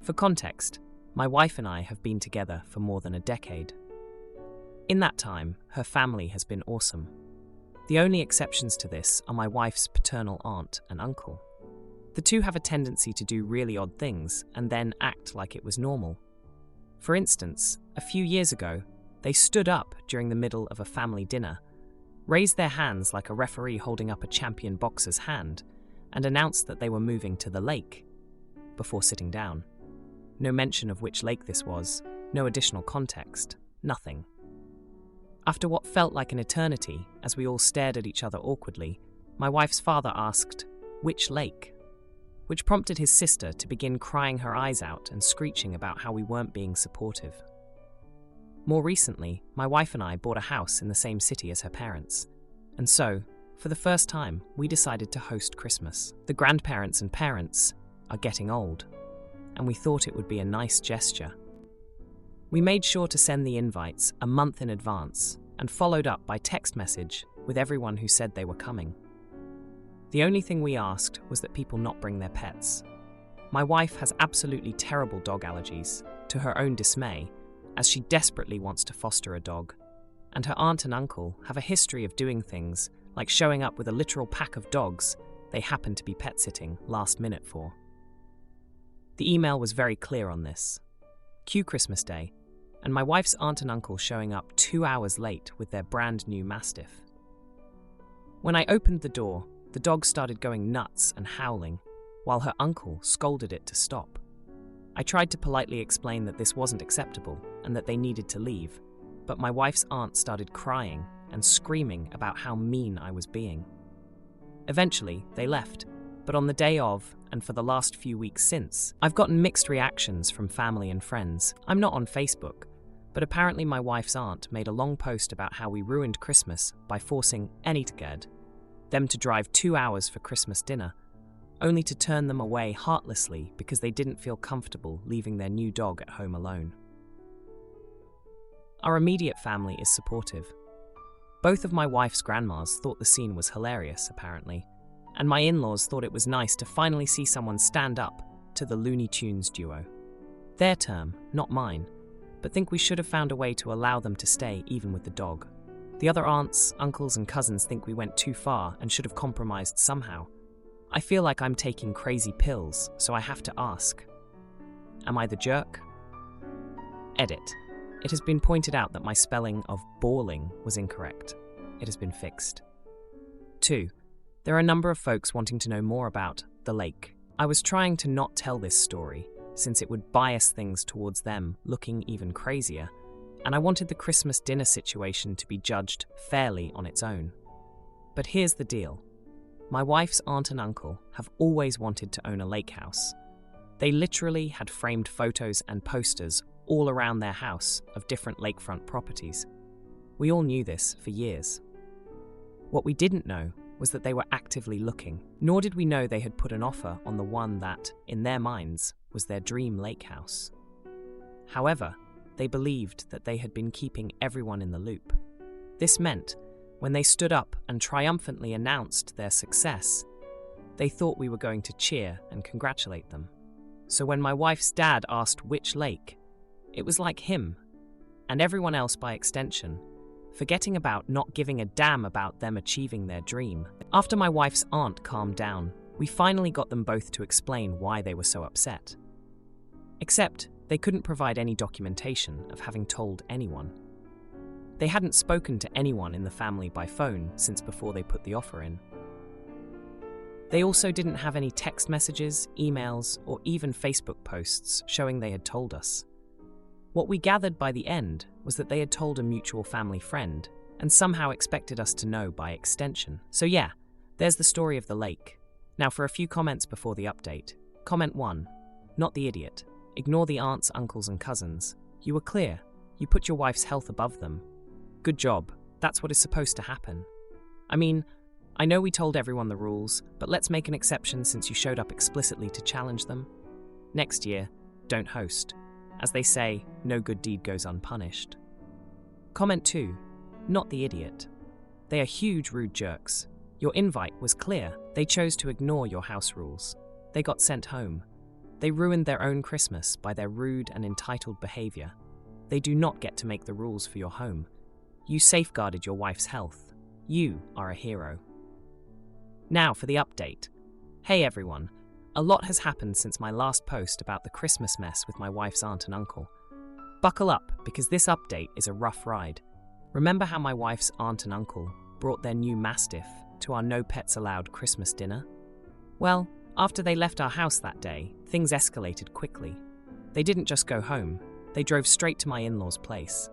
For context, my wife and I have been together for more than a decade. In that time, her family has been awesome. The only exceptions to this are my wife's paternal aunt and uncle. The two have a tendency to do really odd things and then act like it was normal. For instance, a few years ago, they stood up during the middle of a family dinner, raised their hands like a referee holding up a champion boxer's hand, and announced that they were moving to the lake before sitting down. No mention of which lake this was, no additional context, nothing. After what felt like an eternity, as we all stared at each other awkwardly, my wife's father asked, "Which lake?" which prompted his sister to begin crying her eyes out and screeching about how we weren't being supportive. More recently, my wife and I bought a house in the same city as her parents, and so, for the first time, we decided to host Christmas. The grandparents and parents are getting old, and we thought it would be a nice gesture. We made sure to send the invites a month in advance and followed up by text message with everyone who said they were coming. The only thing we asked was that people not bring their pets. My wife has absolutely terrible dog allergies, to her own dismay, as she desperately wants to foster a dog, and her aunt and uncle have a history of doing things like showing up with a literal pack of dogs they happen to be pet sitting last minute for. The email was very clear on this. Cue Christmas Day, and my wife's aunt and uncle showing up 2 hours late with their brand new Mastiff. When I opened the door, the dog started going nuts and howling, while her uncle scolded it to stop. I tried to politely explain that this wasn't acceptable and that they needed to leave, but my wife's aunt started crying and screaming about how mean I was being. Eventually, they left, but on the day of, and for the last few weeks since, I've gotten mixed reactions from family and friends. I'm not on Facebook, but apparently my wife's aunt made a long post about how we ruined Christmas by forcing Aita, them to drive 2 hours for Christmas dinner, only to turn them away heartlessly because they didn't feel comfortable leaving their new dog at home alone. Our immediate family is supportive. Both of my wife's grandmas thought the scene was hilarious, apparently, and my in-laws thought it was nice to finally see someone stand up to the Looney Tunes duo. Their term, not mine, but think we should have found a way to allow them to stay even with the dog. The other aunts, uncles, and cousins think we went too far and should have compromised somehow. I feel like I'm taking crazy pills, so I have to ask, am I the jerk? Edit. It has been pointed out that my spelling of bawling was incorrect. It has been fixed. 2. There are a number of folks wanting to know more about the lake. I was trying to not tell this story, since it would bias things towards them looking even crazier, and I wanted the Christmas dinner situation to be judged fairly on its own. But here's the deal. My wife's aunt and uncle have always wanted to own a lake house. They literally had framed photos and posters all around their house of different lakefront properties. We all knew this for years. What we didn't know was that they were actively looking, nor did we know they had put an offer on the one that, in their minds, was their dream lake house. However, they believed that they had been keeping everyone in the loop. This meant, when they stood up and triumphantly announced their success, they thought we were going to cheer and congratulate them. So when my wife's dad asked which lake, it was like him, and everyone else by extension, forgetting about not giving a damn about them achieving their dream. After my wife's aunt calmed down, we finally got them both to explain why they were so upset. Except, they couldn't provide any documentation of having told anyone. They hadn't spoken to anyone in the family by phone since before they put the offer in. They also didn't have any text messages, emails, or even Facebook posts showing they had told us. What we gathered by the end was that they had told a mutual family friend and somehow expected us to know by extension. So yeah, there's the story of the lake. Now for a few comments before the update. Comment 1. Not the idiot. Ignore the aunts, uncles, and cousins. You were clear. You put your wife's health above them. Good job. That's what is supposed to happen. I mean, I know we told everyone the rules, but let's make an exception since you showed up explicitly to challenge them. Next year, don't host. As they say, no good deed goes unpunished. Comment 2. Not the idiot. They are huge rude jerks. Your invite was clear. They chose to ignore your house rules. They got sent home. They ruined their own Christmas by their rude and entitled behavior. They do not get to make the rules for your home. You safeguarded your wife's health. You are a hero. Now for the update. Hey everyone, a lot has happened since my last post about the Christmas mess with my wife's aunt and uncle. Buckle up, because this update is a rough ride. Remember how my wife's aunt and uncle brought their new Mastiff to our No Pets Allowed Christmas dinner? Well, after they left our house that day, things escalated quickly. They didn't just go home, they drove straight to my in-laws' place.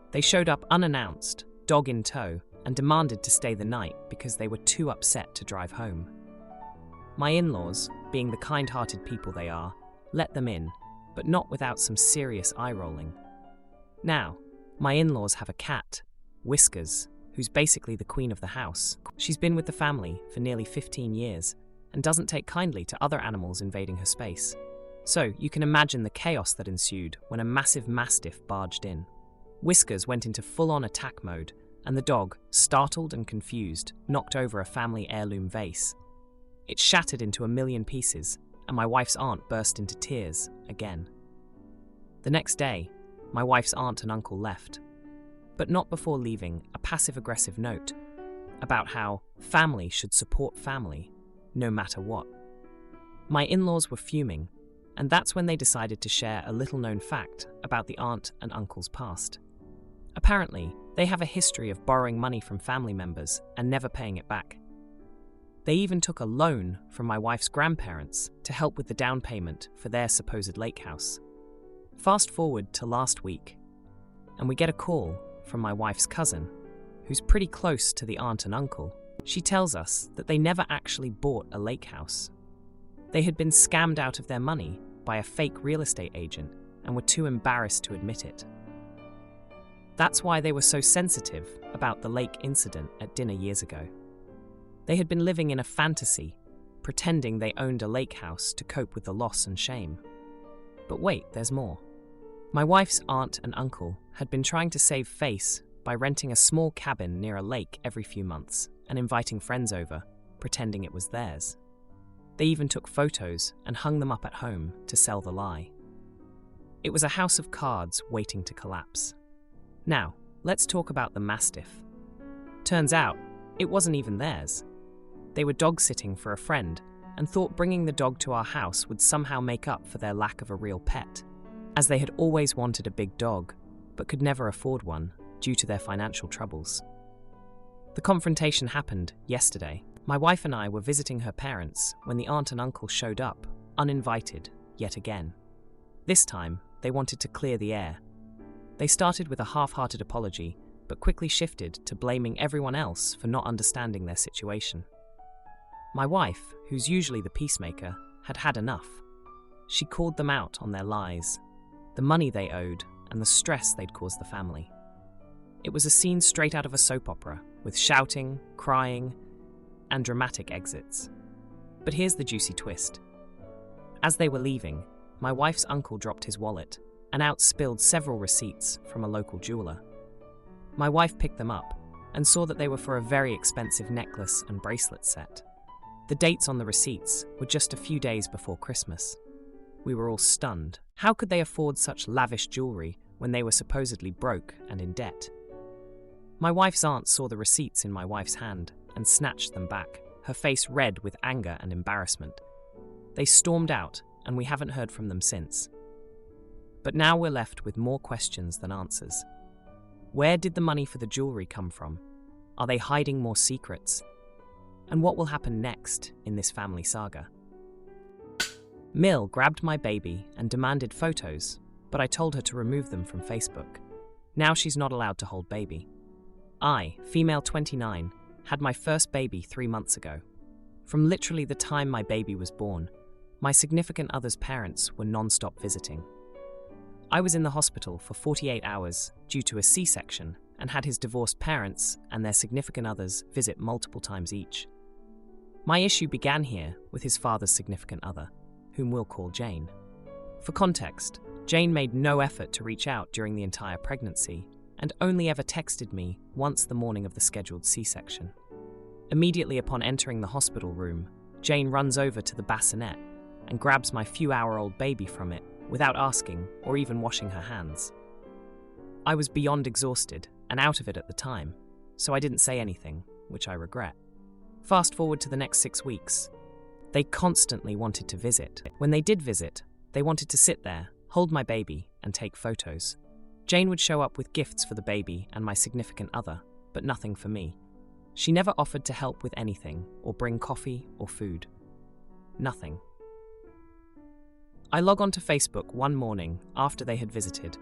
They showed up unannounced, dog in tow, and demanded to stay the night because they were too upset to drive home. My in-laws, being the kind-hearted people they are, let them in, but not without some serious eye-rolling. Now, my in-laws have a cat, Whiskers, who's basically the queen of the house. She's been with the family for nearly 15 years and doesn't take kindly to other animals invading her space. So you can imagine the chaos that ensued when a massive Mastiff barged in. Whiskers went into full-on attack mode, and the dog, startled and confused, knocked over a family heirloom vase. It shattered into a million pieces, and my wife's aunt burst into tears again. The next day, my wife's aunt and uncle left, but not before leaving a passive-aggressive note about how family should support family, no matter what. My in-laws were fuming, and that's when they decided to share a little-known fact about the aunt and uncle's past. Apparently, they have a history of borrowing money from family members and never paying it back. They even took a loan from my wife's grandparents to help with the down payment for their supposed lake house. Fast forward to last week, and we get a call from my wife's cousin, who's pretty close to the aunt and uncle. She tells us that they never actually bought a lake house. They had been scammed out of their money by a fake real estate agent and were too embarrassed to admit it. That's why they were so sensitive about the lake incident at dinner years ago. They had been living in a fantasy, pretending they owned a lake house to cope with the loss and shame. But wait, there's more. My wife's aunt and uncle had been trying to save face by renting a small cabin near a lake every few months and inviting friends over, pretending it was theirs. They even took photos and hung them up at home to sell the lie. It was a house of cards waiting to collapse. Now, let's talk about the Mastiff. Turns out, it wasn't even theirs. They were dog-sitting for a friend and thought bringing the dog to our house would somehow make up for their lack of a real pet, as they had always wanted a big dog, but could never afford one due to their financial troubles. The confrontation happened yesterday. My wife and I were visiting her parents when the aunt and uncle showed up, uninvited, yet again. This time, they wanted to clear the air. They started with a half-hearted apology, but quickly shifted to blaming everyone else for not understanding their situation. My wife, who's usually the peacemaker, had had enough. She called them out on their lies, the money they owed, and the stress they'd caused the family. It was a scene straight out of a soap opera, with shouting, crying, and dramatic exits. But here's the juicy twist. As they were leaving, my wife's uncle dropped his wallet and out spilled several receipts from a local jeweler. My wife picked them up and saw that they were for a very expensive necklace and bracelet set. The dates on the receipts were just a few days before Christmas. We were all stunned. How could they afford such lavish jewelry when they were supposedly broke and in debt? My wife's aunt saw the receipts in my wife's hand and snatched them back, her face red with anger and embarrassment. They stormed out, and we haven't heard from them since. But now we're left with more questions than answers. Where did the money for the jewelry come from? Are they hiding more secrets? And what will happen next in this family saga? Mill grabbed my baby and demanded photos, but I told her to remove them from Facebook. Now she's not allowed to hold baby. I, female 29, had my first baby 3 months ago. From literally the time my baby was born, my significant other's parents were non-stop visiting. I was in the hospital for 48 hours due to a C-section and had his divorced parents and their significant others visit multiple times each. My issue began here with his father's significant other, whom we'll call Jane. For context, Jane made no effort to reach out during the entire pregnancy and only ever texted me once the morning of the scheduled C-section. Immediately upon entering the hospital room, Jane runs over to the bassinet, and grabs my few-hour-old baby from it without asking or even washing her hands. I was beyond exhausted and out of it at the time, so I didn't say anything, which I regret. Fast forward to the next 6 weeks. They constantly wanted to visit. When they did visit, they wanted to sit there, hold my baby, and take photos. Jane would show up with gifts for the baby and my significant other, but nothing for me. She never offered to help with anything or bring coffee or food. Nothing. I log onto Facebook one morning after they had visited,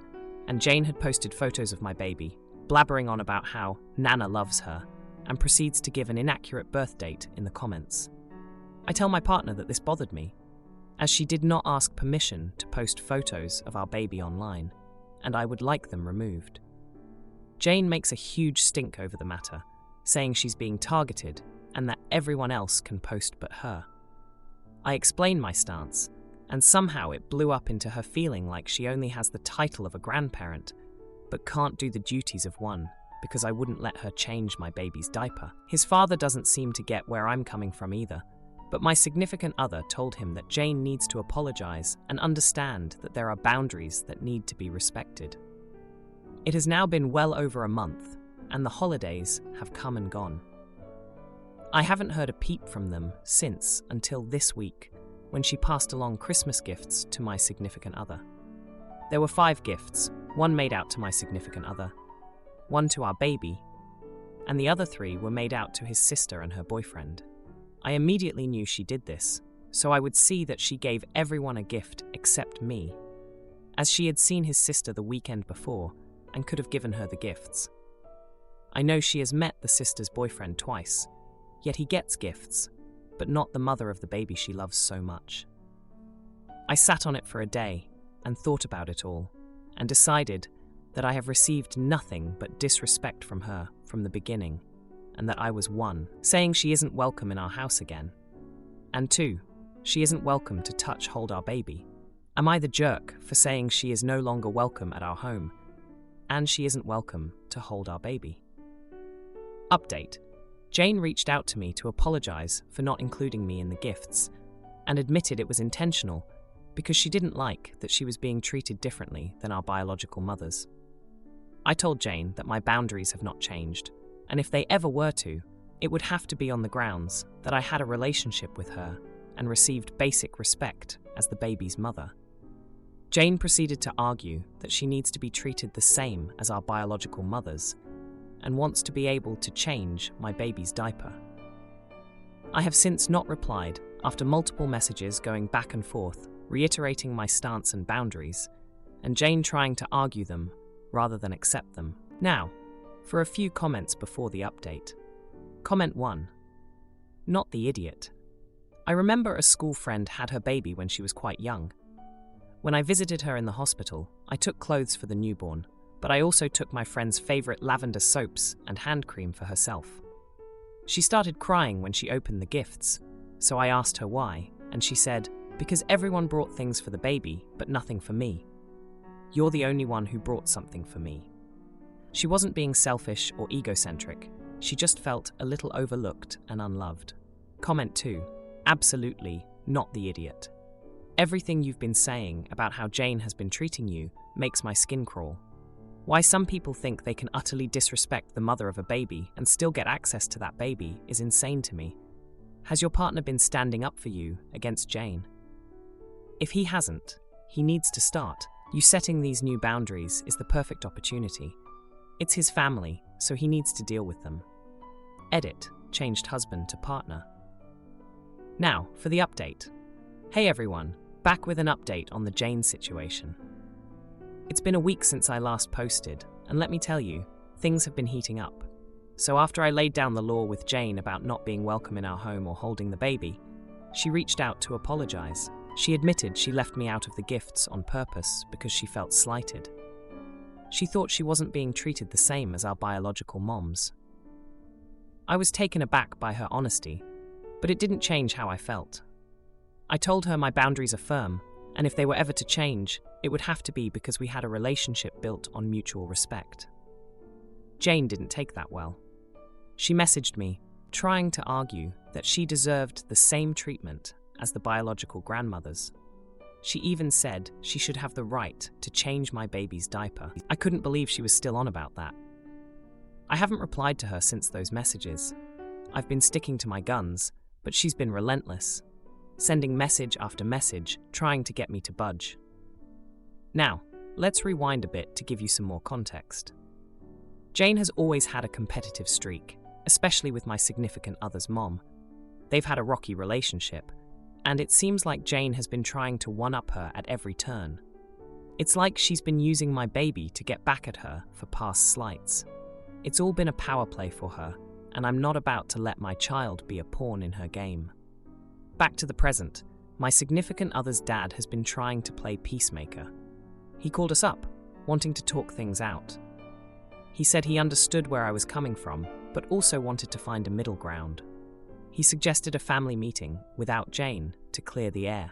and Jane had posted photos of my baby, blabbering on about how Nana loves her, and proceeds to give an inaccurate birth date in the comments. I tell my partner that this bothered me, as she did not ask permission to post photos of our baby online, and I would like them removed. Jane makes a huge stink over the matter, saying she's being targeted and that everyone else can post but her. I explain my stance, and somehow it blew up into her feeling like she only has the title of a grandparent, but can't do the duties of one because I wouldn't let her change my baby's diaper. His father doesn't seem to get where I'm coming from either, but my significant other told him that Jane needs to apologize and understand that there are boundaries that need to be respected. It has now been well over a month, and the holidays have come and gone. I haven't heard a peep from them since until this week, when she passed along Christmas gifts to my significant other. There were 5 gifts, one made out to my significant other, one to our baby, and the other 3 were made out to his sister and her boyfriend. I immediately knew she did this, so I would see that she gave everyone a gift except me, as she had seen his sister the weekend before and could have given her the gifts. I know she has met the sister's boyfriend twice, yet he gets gifts, but not the mother of the baby she loves so much. I sat on it for a day and thought about it all, and decided that I have received nothing but disrespect from her from the beginning, and that I was 1, saying she isn't welcome in our house again, and 2, she isn't welcome to touch hold our baby. Am I the jerk for saying she is no longer welcome at our home, and she isn't welcome to hold our baby? Update. Jane reached out to me to apologize for not including me in the gifts, and admitted it was intentional because she didn't like that she was being treated differently than our biological mothers. I told Jane that my boundaries have not changed, and if they ever were to, it would have to be on the grounds that I had a relationship with her and received basic respect as the baby's mother. Jane proceeded to argue that she needs to be treated the same as our biological mothers and wants to be able to change my baby's diaper. I have since not replied after multiple messages going back and forth, reiterating my stance and boundaries, and Jane trying to argue them rather than accept them. Now, for a few comments before the update. Comment 1. Not the idiot. I remember a school friend had her baby when she was quite young. When I visited her in the hospital, I took clothes for the newborn, but I also took my friend's favorite lavender soaps and hand cream for herself. She started crying when she opened the gifts, so I asked her why, and she said, "Because everyone brought things for the baby, but nothing for me. You're the only one who brought something for me." She wasn't being selfish or egocentric, she just felt a little overlooked and unloved. Comment 2. Absolutely not the idiot. Everything you've been saying about how Jane has been treating you makes my skin crawl. Why some people think they can utterly disrespect the mother of a baby and still get access to that baby is insane to me. Has your partner been standing up for you against Jane? If he hasn't, he needs to start. You setting these new boundaries is the perfect opportunity. It's his family, so he needs to deal with them. Edit, changed husband to partner. Now, for the update. Hey everyone, back with an update on the Jane situation. It's been a week since I last posted, and let me tell you, things have been heating up. So after I laid down the law with Jane about not being welcome in our home or holding the baby, she reached out to apologize. She admitted she left me out of the gifts on purpose because she felt slighted. She thought she wasn't being treated the same as our biological moms. I was taken aback by her honesty, but it didn't change how I felt. I told her my boundaries are firm, and if they were ever to change, it would have to be because we had a relationship built on mutual respect. Jane didn't take that well. She messaged me, trying to argue that she deserved the same treatment as the biological grandmothers. She even said she should have the right to change my baby's diaper. I couldn't believe she was still on about that. I haven't replied to her since those messages. I've been sticking to my guns, but she's been relentless, sending message after message, trying to get me to budge. Now, let's rewind a bit to give you some more context. Jane has always had a competitive streak, especially with my significant other's mom. They've had a rocky relationship, and it seems like Jane has been trying to one-up her at every turn. It's like she's been using my baby to get back at her for past slights. It's all been a power play for her, and I'm not about to let my child be a pawn in her game. Back to the present, my significant other's dad has been trying to play peacemaker. He called us up, wanting to talk things out. He said he understood where I was coming from, but also wanted to find a middle ground. He suggested a family meeting without Jane to clear the air.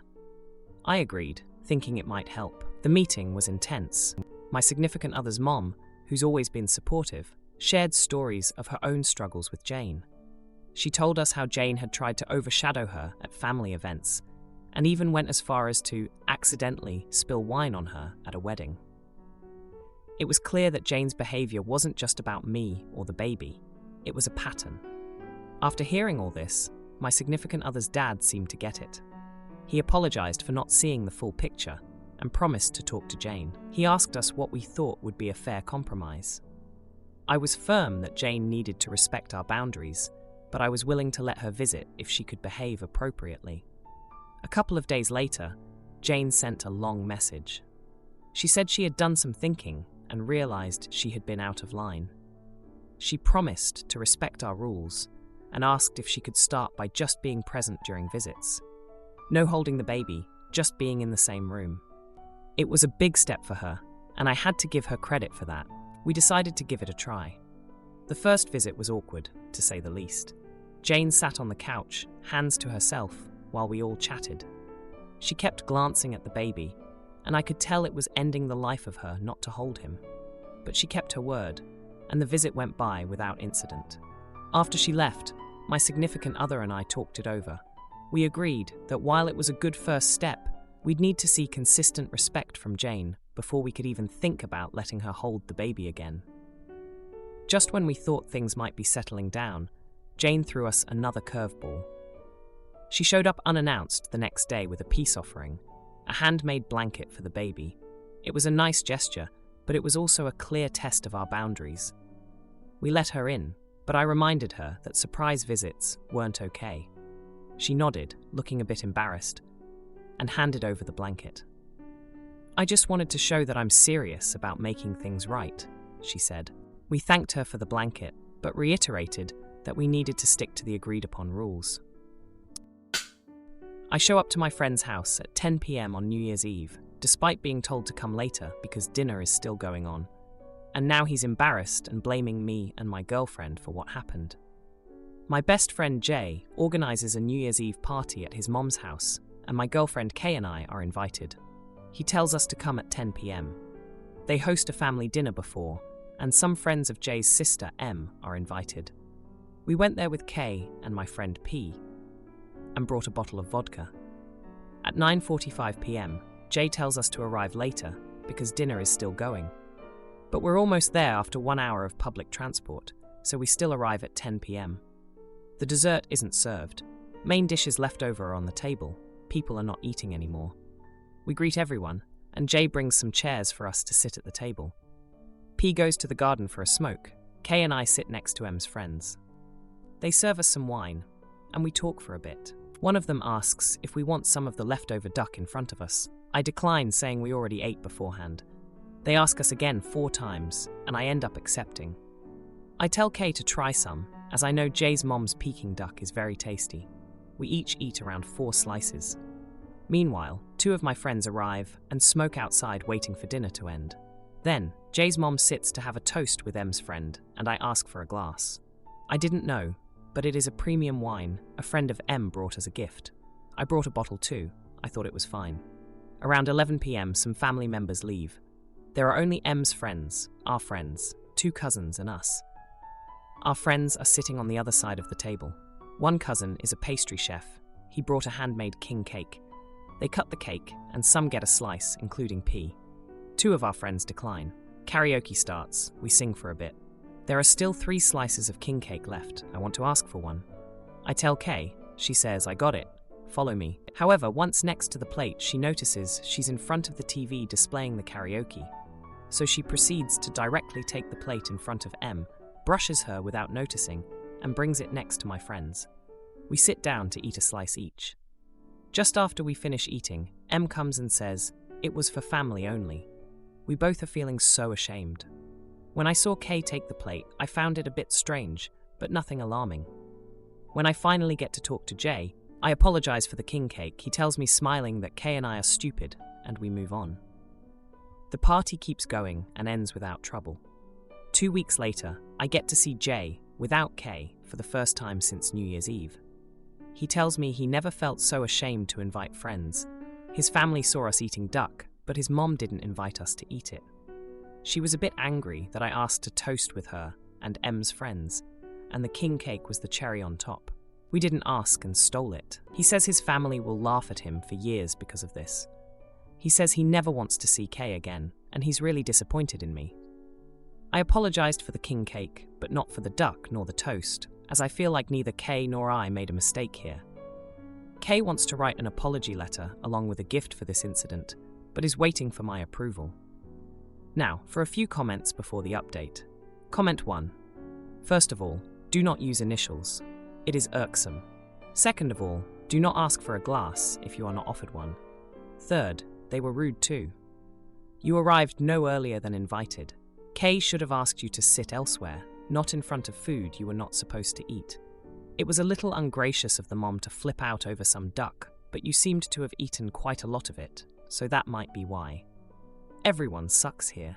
I agreed, thinking it might help. The meeting was intense. My significant other's mom, who's always been supportive, shared stories of her own struggles with Jane. She told us how Jane had tried to overshadow her at family events, and even went as far as to accidentally spill wine on her at a wedding. It was clear that Jane's behavior wasn't just about me or the baby, it was a pattern. After hearing all this, my significant other's dad seemed to get it. He apologized for not seeing the full picture and promised to talk to Jane. He asked us what we thought would be a fair compromise. I was firm that Jane needed to respect our boundaries, but I was willing to let her visit if she could behave appropriately. A couple of days later, Jane sent a long message. She said she had done some thinking and realized she had been out of line. She promised to respect our rules and asked if she could start by just being present during visits. No holding the baby, just being in the same room. It was a big step for her, and I had to give her credit for that. We decided to give it a try. The first visit was awkward, to say the least. Jane sat on the couch, hands to herself, while we all chatted. She kept glancing at the baby, and I could tell it was ending the life of her not to hold him. But she kept her word, and the visit went by without incident. After she left, my significant other and I talked it over. We agreed that while it was a good first step, we'd need to see consistent respect from Jane before we could even think about letting her hold the baby again. Just when we thought things might be settling down, Jane threw us another curveball. She showed up unannounced the next day with a peace offering, a handmade blanket for the baby. It was a nice gesture, but it was also a clear test of our boundaries. We let her in, but I reminded her that surprise visits weren't okay. She nodded, looking a bit embarrassed, and handed over the blanket. "I just wanted to show that I'm serious about making things right," she said. We thanked her for the blanket, but reiterated that we needed to stick to the agreed-upon rules. I show up to my friend's house at 10 p.m. on New Year's Eve, despite being told to come later because dinner is still going on. And now he's embarrassed and blaming me and my girlfriend for what happened. My best friend Jay organizes a New Year's Eve party at his mom's house, and my girlfriend Kay and I are invited. He tells us to come at 10 p.m. They host a family dinner before, and some friends of Jay's sister M are invited. We went there with Kay and my friend P, and brought a bottle of vodka. At 9:45 p.m, Jay tells us to arrive later because dinner is still going. But we're almost there after 1 hour of public transport, so we still arrive at 10 p.m. The dessert isn't served. Main dishes left over are on the table. People are not eating anymore. We greet everyone, and Jay brings some chairs for us to sit at the table. P goes to the garden for a smoke. Kay and I sit next to M's friends. They serve us some wine, and we talk for a bit. One of them asks if we want some of the leftover duck in front of us. I decline, saying we already ate beforehand. They ask us again 4 times, and I end up accepting. I tell Kay to try some, as I know Jay's mom's Peking duck is very tasty. We each eat around 4 slices. Meanwhile, 2 of my friends arrive and smoke outside waiting for dinner to end. Then, Jay's mom sits to have a toast with M's friend, and I ask for a glass. I didn't know, but it is a premium wine a friend of M brought as a gift. I brought a bottle too. I thought it was fine. Around 11 p.m, some family members leave. There are only M's friends, our friends, 2 cousins and us. Our friends are sitting on the other side of the table. One cousin is a pastry chef. he brought a handmade king cake. They cut the cake, and some get a slice, including P. 2 of our friends decline. Karaoke starts, we sing for a bit. There are still 3 slices of king cake left. I want to ask for one. I tell Kay. She says, I got it. Follow me. However, once next to the plate, she notices she's in front of the TV displaying the karaoke. So she proceeds to directly take the plate in front of M, brushes her without noticing, and brings it next to my friends. We sit down to eat a slice each. Just after we finish eating, M comes and says, it was for family only. We both are feeling so ashamed. When I saw Kay take the plate, I found it a bit strange, but nothing alarming. When I finally get to talk to Jay, I apologize for the king cake. He tells me smiling that Kay and I are stupid, and we move on. The party keeps going and ends without trouble. 2 weeks later, I get to see Jay, without Kay, for the first time since New Year's Eve. He tells me he never felt so ashamed to invite friends. His family saw us eating duck, but his mom didn't invite us to eat it. She was a bit angry that I asked to toast with her and M's friends, and the king cake was the cherry on top. We didn't ask and stole it. He says his family will laugh at him for years because of this. He says he never wants to see Kay again, and he's really disappointed in me. I apologized for the king cake, but not for the duck nor the toast, as I feel like neither Kay nor I made a mistake here. Kay wants to write an apology letter along with a gift for this incident, but is waiting for my approval. Now, for a few comments before the update. Comment 1. First of all, do not use initials. It is irksome. Second of all, do not ask for a glass if you are not offered one. Third, they were rude too. You arrived no earlier than invited. Kay should have asked you to sit elsewhere, not in front of food you were not supposed to eat. It was a little ungracious of the mom to flip out over some duck, but you seemed to have eaten quite a lot of it, so that might be why. Everyone sucks here.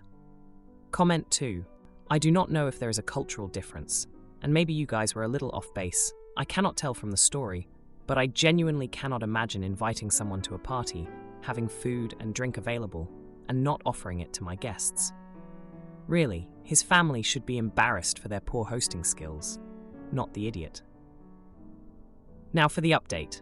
Comment 2. I do not know if there is a cultural difference, and maybe you guys were a little off base. I cannot tell from the story, but I genuinely cannot imagine inviting someone to a party, having food and drink available, and not offering it to my guests. Really, his family should be embarrassed for their poor hosting skills, not the idiot. Now for the update.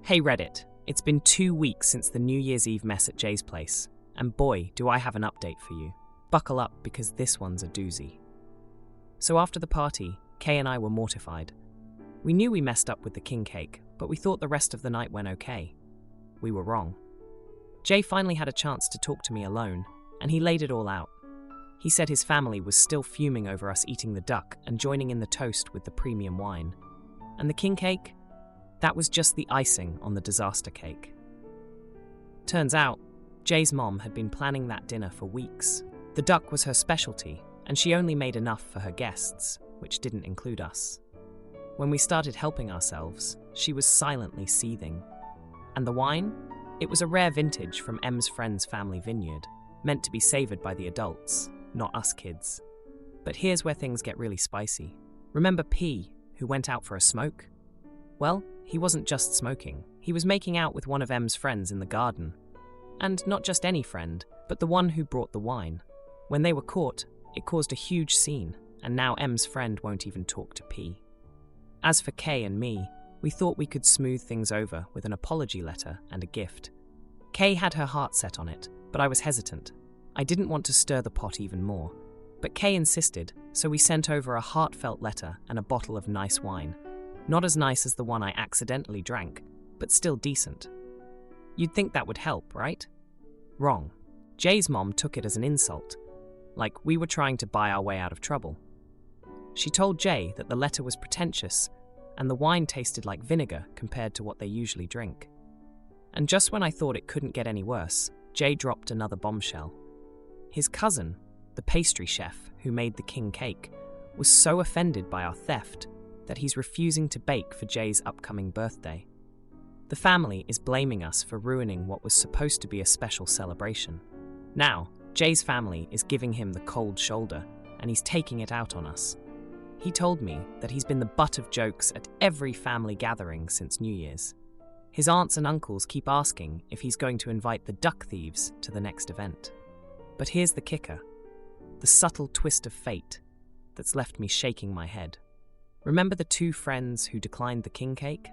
Hey Reddit, it's been 2 weeks since the New Year's Eve mess at Jay's place, and boy, do I have an update for you. Buckle up because this one's a doozy. So after the party, Kay and I were mortified. We knew we messed up with the king cake, but we thought the rest of the night went okay. We were wrong. Jay finally had a chance to talk to me alone, and he laid it all out. He said his family was still fuming over us eating the duck and joining in the toast with the premium wine. And the king cake? That was just the icing on the disaster cake. Turns out, Jay's mom had been planning that dinner for weeks. The duck was her specialty, and she only made enough for her guests, which didn't include us. When we started helping ourselves, she was silently seething. And the wine? It was a rare vintage from M's friend's family vineyard, meant to be savoured by the adults, not us kids. But here's where things get really spicy. Remember P, who went out for a smoke? Well, he wasn't just smoking. He was making out with one of M's friends in the garden. And not just any friend, but the one who brought the wine. When they were caught, it caused a huge scene, and now M's friend won't even talk to P. As for Kay and me, we thought we could smooth things over with an apology letter and a gift. Kay had her heart set on it, but I was hesitant. I didn't want to stir the pot even more. But Kay insisted, so we sent over a heartfelt letter and a bottle of nice wine. Not as nice as the one I accidentally drank, but still decent. You'd think that would help, right? Wrong. Jay's mom took it as an insult, like we were trying to buy our way out of trouble. She told Jay that the letter was pretentious, and the wine tasted like vinegar compared to what they usually drink. And just when I thought it couldn't get any worse, Jay dropped another bombshell. His cousin, the pastry chef who made the king cake, was so offended by our theft that he's refusing to bake for Jay's upcoming birthday. The family is blaming us for ruining what was supposed to be a special celebration. Now, Jay's family is giving him the cold shoulder, and he's taking it out on us. He told me that he's been the butt of jokes at every family gathering since New Year's. His aunts and uncles keep asking if he's going to invite the duck thieves to the next event. But here's the kicker, the subtle twist of fate that's left me shaking my head. Remember the 2 friends who declined the king cake?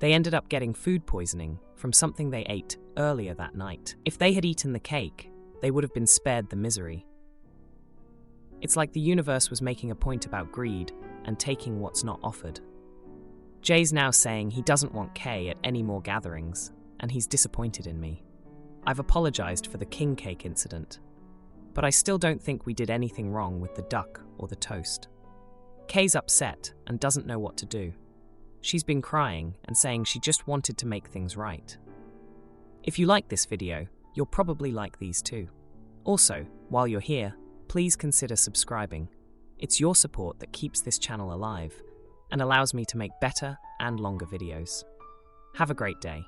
They ended up getting food poisoning from something they ate earlier that night. If they had eaten the cake, they would have been spared the misery. It's like the universe was making a point about greed and taking what's not offered. Jay's now saying he doesn't want Kay at any more gatherings, and he's disappointed in me. I've apologized for the king cake incident, but I still don't think we did anything wrong with the duck or the toast. Kay's upset and doesn't know what to do. She's been crying and saying she just wanted to make things right. If you like this video, you'll probably like these too. Also, while you're here, please consider subscribing. It's your support that keeps this channel alive and allows me to make better and longer videos. Have a great day.